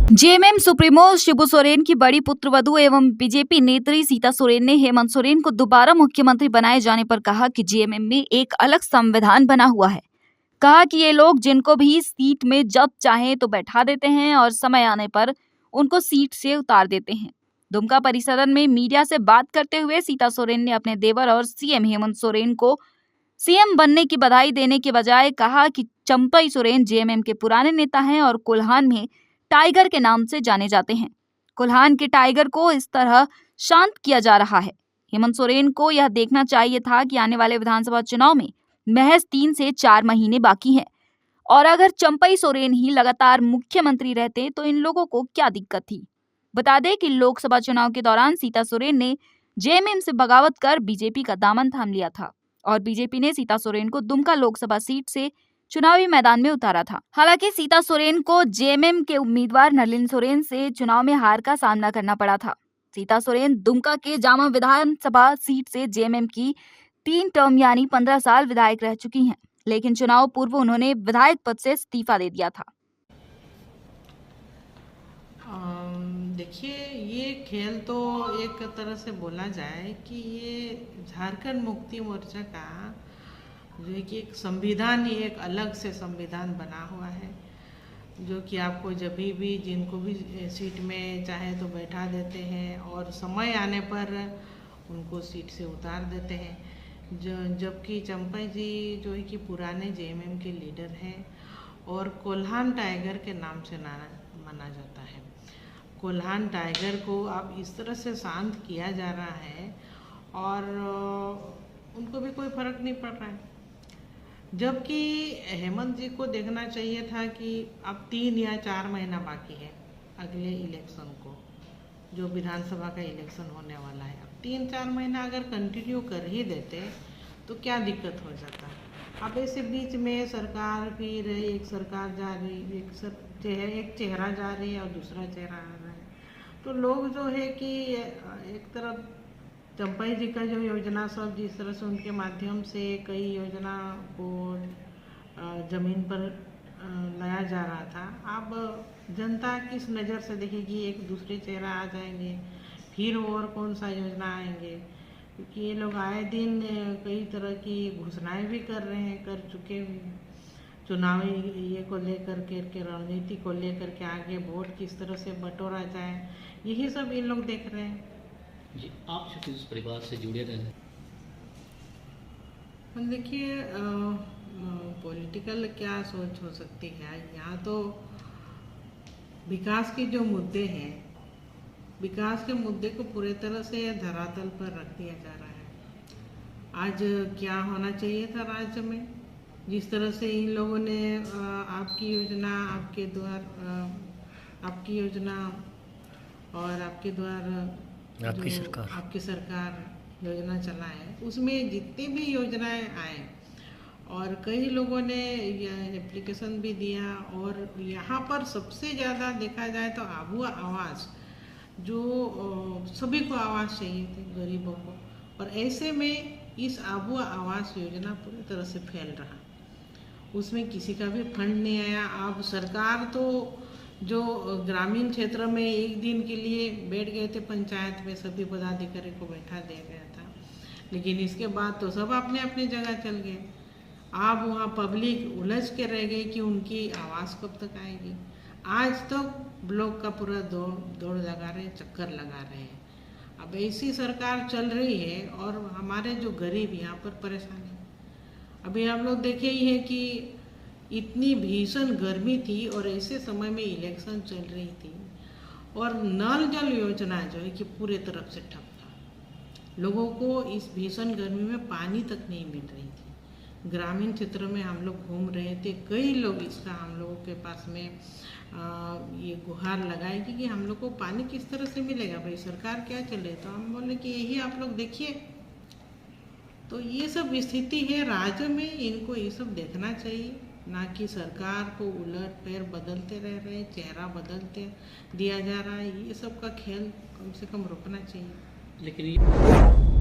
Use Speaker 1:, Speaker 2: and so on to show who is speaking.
Speaker 1: JMM supremo Shibu Soren की बड़ी पुत्रवधू एवं बीजेपी नेत्री सीता सोरेन ने हेमंत सोरेन को दोबारा मुख्यमंत्री बनाए जाने पर कहा कि जेएमएम में एक अलग संविधान बना हुआ है। कहा कि ये लोग जिनको भी सीट में जब चाहें तो बैठा देते हैं और समय आने पर उनको सीट से उतार देते हैं। दुमका परिसदन में मीडिया से बात करते हुए सीता सोरेन ने अपने देवर और सीएम हेमंत सोरेन को सीएम बनने की बधाई देने के बजाय कहा कि चंपई सोरेन जेएमएम के पुराने नेता हैं और कोल्हान में टाइगर के नाम से जाने जाते हैं। कोल्हान के टाइगर को इस तरह शांत किया जा रहा है। हेमंत सोरेन को यह देखना चाहिए था कि आने वाले विधानसभा चुनाव में महज 3 से 4 महीने बाकी हैं और अगर चंपई सोरेन ही लगातार मुख्यमंत्री रहते तो इन लोगों को क्या दिक्कत थी। बता दें कि लोकसभा चुनाव के दौरान सीता सोरेन ने जेएमएम से बगावत कर बीजेपी का दामन थाम लिया था और बीजेपी ने सीता सोरेन को दुमका लोकसभा सीट से चुनावी मैदान में उतारा था। हालांकि सीता सोरेन को जेएमएम के उम्मीदवार नलिन सोरेन से चुनाव में हार का सामना करना पड़ा था। सीता सोरेन दुमका के जामा विधानसभा सीट से जेएमएम की 3 टर्म यानी 15 साल विधायक रह चुकी हैं, लेकिन चुनाव पूर्व उन्होंने विधायक पद से इस्तीफा दे दिया था।
Speaker 2: देखिए, ये खेल तो एक तरह से बोला जाए कि ये झारखंड मुक्ति मोर्चा का जो है कि एक संविधान ही एक अलग से संविधान बना हुआ है, जो कि आपको जब भी जिनको भी सीट में चाहे तो बैठा देते हैं और समय आने पर उनको सीट से उतार देते हैं। जबकि चंपई जी जो है कि पुराने जेएमएम के लीडर हैं और कोल्हान टाइगर के नाम से माना जाता है। कोल्हान टाइगर को अब इस तरह से शांत किया जा रहा है और उनको भी कोई फर्क नहीं पड़ रहा है। जबकि हेमंत जी को देखना चाहिए था कि अब 3 या 4 महीना बाकी है अगले इलेक्शन को, जो विधानसभा का इलेक्शन होने वाला है। अब 3-4 महीना अगर कंटिन्यू कर ही देते तो क्या दिक्कत हो जाता। अब ऐसे बीच में सरकार फिर एक सरकार जा रही, एक चेहरा जा रही है और दूसरा चेहरा आ रहा है, तो लोग जो है कि एक तरफ चंपई जी का जो योजना सब जिस तरह से उनके माध्यम से कई योजना को जमीन पर लाया जा रहा था, अब जनता किस नज़र से देखेगी। एक दूसरे चेहरा आ जाएंगे, फिर और कौन सा योजना आएंगे, क्योंकि ये लोग आए दिन कई तरह की घोषणाएं भी कर रहे हैं, कर चुके चुनावी ये को लेकर के रणनीति को लेकर के आगे वोट किस तरह से बटोरा जाए, यही सब ये लोग देख रहे हैं।
Speaker 3: जी, आप जो इस परिवार से जुड़े रहे,
Speaker 2: देखिए पॉलिटिकल क्या सोच हो सकती है। यहाँ तो विकास के जो मुद्दे हैं, विकास के मुद्दे को पूरे तरह से धरातल पर रख दिया जा रहा है। आज क्या होना चाहिए था राज्य में, जिस तरह से इन लोगों ने आपकी योजना, आपकी योजना और आपके द्वार आपकी सरकार योजना चलाए, उसमें जितनी भी योजनाएं आए और कई लोगों ने एप्लीकेशन भी दिया, और यहाँ पर सबसे ज़्यादा देखा जाए तो आबुआ आवास, जो सभी को आवास चाहिए थे, गरीबों को, और ऐसे में इस आबुआ आवास योजना पूरी तरह से फैल रहा, उसमें किसी का भी फंड नहीं आया। अब सरकार तो जो ग्रामीण क्षेत्र में एक दिन के लिए बैठ गए थे पंचायत में, सभी पदाधिकारी को बैठा दिया गया था, लेकिन इसके बाद तो सब अपने अपने जगह चल गए। अब वहाँ पब्लिक उलझ के रह गई कि उनकी आवाज़ कब तक आएगी। आज तो ब्लॉक का पूरा दौड़ लगा रहे, चक्कर लगा रहे हैं। अब ऐसी सरकार चल रही है और हमारे जो गरीब यहाँ पर परेशान है। अभी हम लोग देखे ही हैं कि इतनी भीषण गर्मी थी और ऐसे समय में इलेक्शन चल रही थी और नल जल योजना जो है कि पूरे तरफ से ठप था। लोगों को इस भीषण गर्मी में पानी तक नहीं मिल रही थी। ग्रामीण क्षेत्र में हम लोग घूम रहे थे, कई लोग इसका हम लोगों के पास में ये गुहार लगाएगी कि हम लोग को पानी किस तरह से मिलेगा, भाई सरकार क्या चले। तो हम बोले कि यही आप लोग देखिए। तो ये सब स्थिति है राज्य में, इनको ये सब देखना चाहिए, ना कि सरकार को उलट पैर बदलते रह रहे, चेहरा बदलते दिया जा रहा है। ये सब का खेल कम से कम रोकना चाहिए।
Speaker 3: लेकिन